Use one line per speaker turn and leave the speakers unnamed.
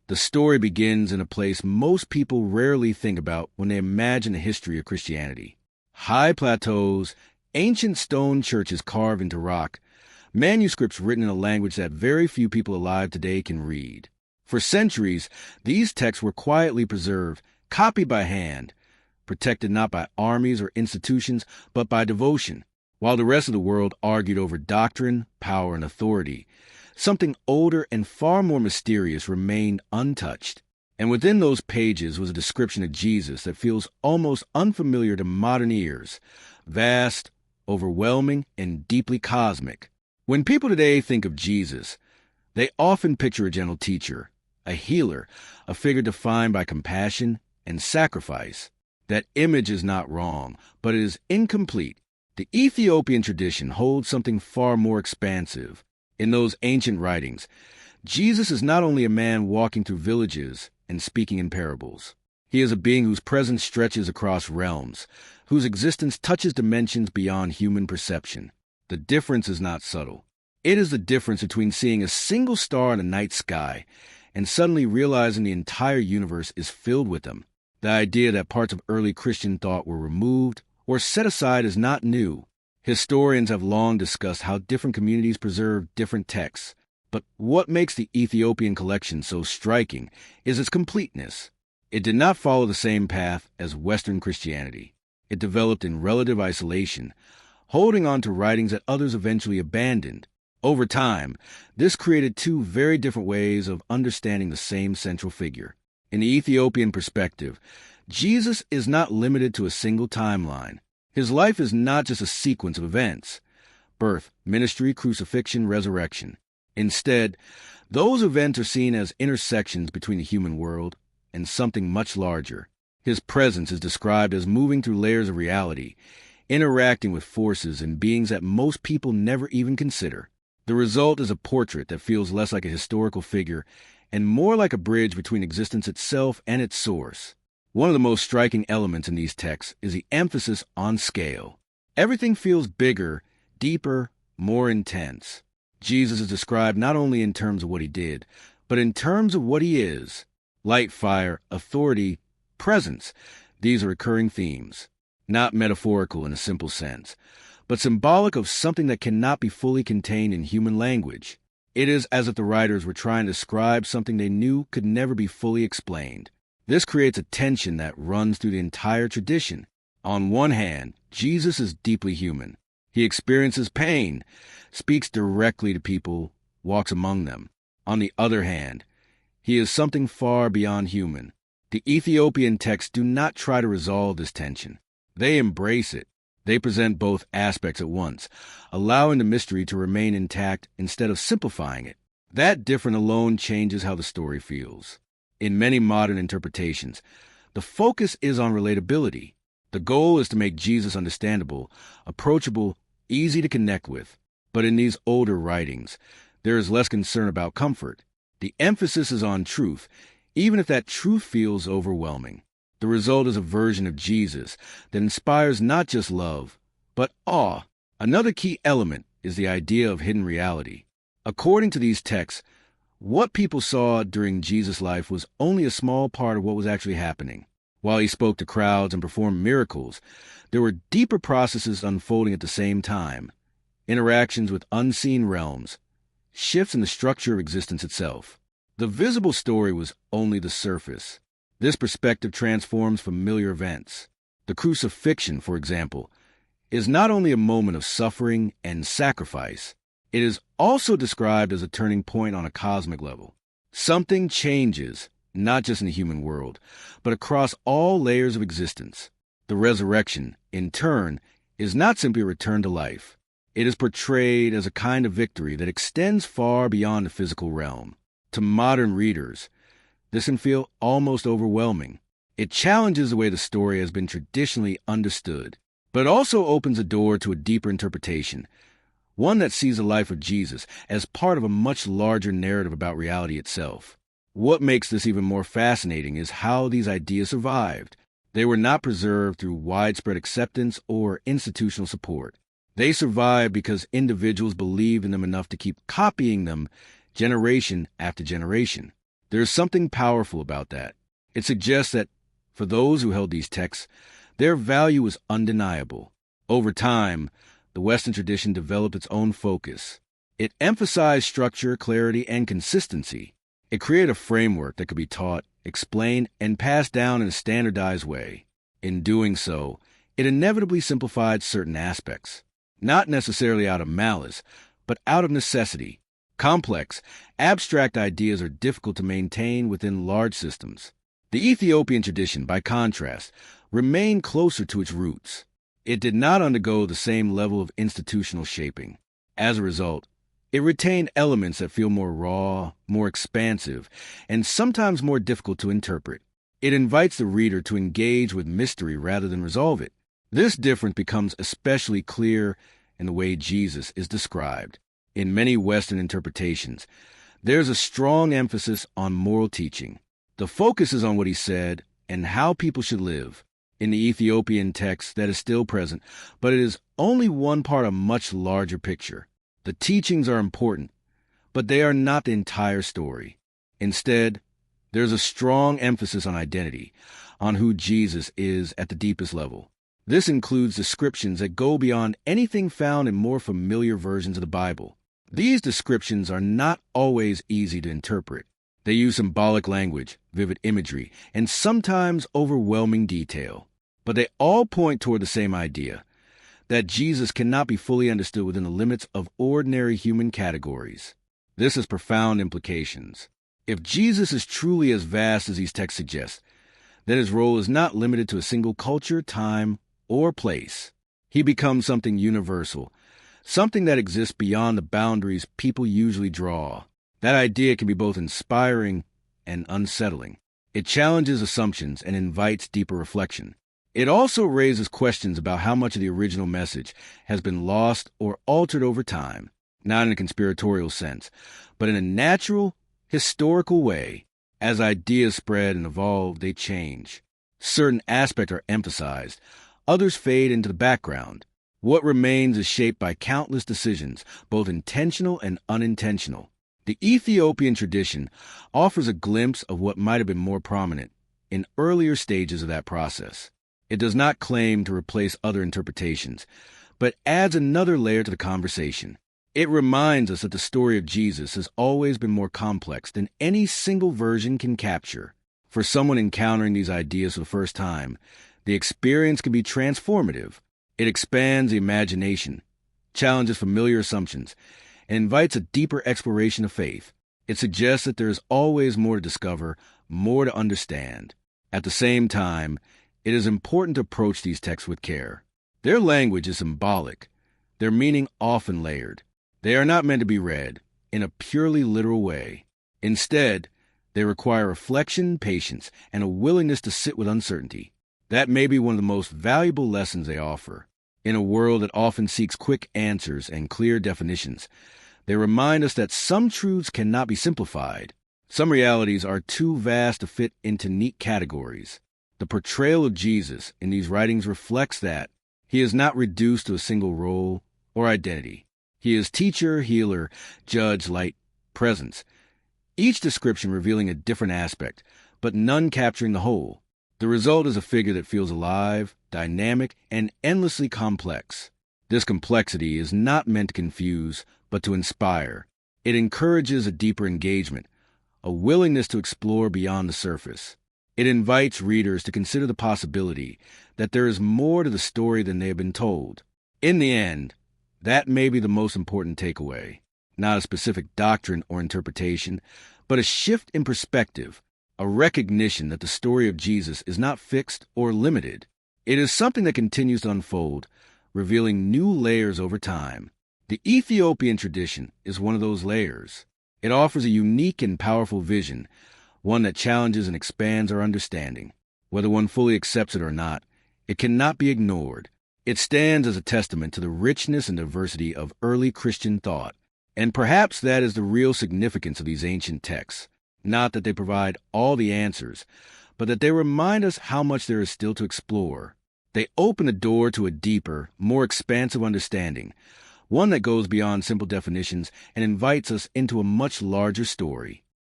The story begins in a place most people rarely think about when they imagine the history of Christianity. High plateaus, ancient stone churches carved into rock, manuscripts written in a language that very few people alive today can read. For centuries, these texts were quietly preserved, copied by hand, protected not by armies or institutions, but by devotion, while the rest of the world argued over doctrine, power, and authority. Something older and far more mysterious remained untouched. And within those pages was a description of Jesus that feels almost unfamiliar to modern ears, vast, overwhelming, and deeply cosmic. When people today think of Jesus, they often picture a gentle teacher, a healer, a figure defined by compassion and sacrifice. That image is not wrong, but it is incomplete. The Ethiopian tradition holds something far more expansive. In those ancient writings, Jesus is not only a man walking through villages and speaking in parables. He is a being whose presence stretches across realms, whose existence touches dimensions beyond human perception. The difference is not subtle. It is the difference between seeing a single star in the night sky and suddenly realizing the entire universe is filled with them. The idea that parts of early Christian thought were removed or set aside is not new. Historians have long discussed how different communities preserve different texts. But what makes the Ethiopian collection so striking is its completeness. It did not follow the same path as Western Christianity. It developed in relative isolation, holding on to writings that others eventually abandoned. Over time, this created two very different ways of understanding the same central figure. In the Ethiopian perspective, Jesus is not limited to a single timeline. His life is not just a sequence of events: birth, ministry, crucifixion, resurrection. Instead, those events are seen as intersections between the human world and something much larger. His presence is described as moving through layers of reality, interacting with forces and beings that most people never even consider. The result is a portrait that feels less like a historical figure and more like a bridge between existence itself and its source. One of the most striking elements in these texts is the emphasis on scale. Everything feels bigger, deeper, more intense. Jesus is described not only in terms of what he did, but in terms of what he is. Light, fire, authority, presence. These are recurring themes, not metaphorical in a simple sense, but symbolic of something that cannot be fully contained in human language. It is as if the writers were trying to describe something they knew could never be fully explained. This creates a tension that runs through the entire tradition. On one hand, Jesus is deeply human. He experiences pain, speaks directly to people, walks among them. On the other hand, he is something far beyond human. The Ethiopian texts do not try to resolve this tension. They embrace it. They present both aspects at once, allowing the mystery to remain intact instead of simplifying it. That difference alone changes how the story feels. In many modern interpretations, the focus is on relatability. The goal is to make Jesus understandable, approachable, easy to connect with. But in these older writings, there is less concern about comfort. The emphasis is on truth, even if that truth feels overwhelming. The result is a version of Jesus that inspires not just love, but awe. Another key element is the idea of hidden reality. According to these texts, what people saw during Jesus' life was only a small part of what was actually happening. While he spoke to crowds and performed miracles, there were deeper processes unfolding at the same time. Interactions with unseen realms, shifts in the structure of existence itself. The visible story was only the surface. This perspective transforms familiar events. The crucifixion, for example, is not only a moment of suffering and sacrifice, it is also described as a turning point on a cosmic level. Something changes, not just in the human world, but across all layers of existence. The resurrection, in turn, is not simply a return to life. It is portrayed as a kind of victory that extends far beyond the physical realm. To modern readers, this can feel almost overwhelming. It challenges the way the story has been traditionally understood, but also opens a door to a deeper interpretation, one that sees the life of Jesus as part of a much larger narrative about reality itself. What makes this even more fascinating is how these ideas survived. They were not preserved through widespread acceptance or institutional support. They survived because individuals believed in them enough to keep copying them generation after generation. There's something powerful about that. It suggests that, for those who held these texts, their value was undeniable. Over time, the Western tradition developed its own focus. It emphasized structure, clarity, and consistency. It created a framework that could be taught, explained, and passed down in a standardized way. In doing so, it inevitably simplified certain aspects, not necessarily out of malice, but out of necessity. Complex, abstract ideas are difficult to maintain within large systems. The Ethiopian tradition, by contrast, remained closer to its roots. It did not undergo the same level of institutional shaping. As a result, it retained elements that feel more raw, more expansive, and sometimes more difficult to interpret. It invites the reader to engage with mystery rather than resolve it. This difference becomes especially clear in the way Jesus is described. In many Western interpretations, there's a strong emphasis on moral teaching. The focus is on what he said and how people should live. In the Ethiopian text, that is still present, but it is only one part of a much larger picture. The teachings are important, but they are not the entire story. Instead, there's a strong emphasis on identity, on who Jesus is at the deepest level. This includes descriptions that go beyond anything found in more familiar versions of the Bible. These descriptions are not always easy to interpret. They use symbolic language, vivid imagery, and sometimes overwhelming detail. But they all point toward the same idea, that Jesus cannot be fully understood within the limits of ordinary human categories. This has profound implications. If Jesus is truly as vast as these texts suggest, then his role is not limited to a single culture, time, or place. He becomes something universal, something that exists beyond the boundaries people usually draw. That idea can be both inspiring and unsettling. It challenges assumptions and invites deeper reflection. It also raises questions about how much of the original message has been lost or altered over time, not in a conspiratorial sense, but in a natural, historical way. As ideas spread and evolve, they change. Certain aspects are emphasized, others fade into the background. What remains is shaped by countless decisions, both intentional and unintentional. The Ethiopian tradition offers a glimpse of what might have been more prominent in earlier stages of that process. It does not claim to replace other interpretations, but adds another layer to the conversation. It reminds us that the story of Jesus has always been more complex than any single version can capture. For someone encountering these ideas for the first time, the experience can be transformative. It expands the imagination, challenges familiar assumptions, and invites a deeper exploration of faith. It suggests that there is always more to discover, more to understand. At the same time, it is important to approach these texts with care. Their language is symbolic, their meaning often layered. They are not meant to be read in a purely literal way. Instead, they require reflection, patience, and a willingness to sit with uncertainty. That may be one of the most valuable lessons they offer. In a world that often seeks quick answers and clear definitions, they remind us that some truths cannot be simplified. Some realities are too vast to fit into neat categories. The portrayal of Jesus in these writings reflects that. He is not reduced to a single role or identity. He is teacher, healer, judge, light, presence. Each description revealing a different aspect, but none capturing the whole. The result is a figure that feels alive, dynamic, and endlessly complex. This complexity is not meant to confuse, but to inspire. It encourages a deeper engagement, a willingness to explore beyond the surface. It invites readers to consider the possibility that there is more to the story than they have been told. In the end, that may be the most important takeaway. Not a specific doctrine or interpretation, but a shift in perspective, a recognition that the story of Jesus is not fixed or limited. It is something that continues to unfold, revealing new layers over time. The Ethiopian tradition is one of those layers. It offers a unique and powerful vision, one that challenges and expands our understanding. Whether one fully accepts it or not, it cannot be ignored. It stands as a testament to the richness and diversity of early Christian thought. And perhaps that is the real significance of these ancient texts. Not that they provide all the answers, but that they remind us how much there is still to explore. They open the door to a deeper, more expansive understanding, one that goes beyond simple definitions and invites us into a much larger story.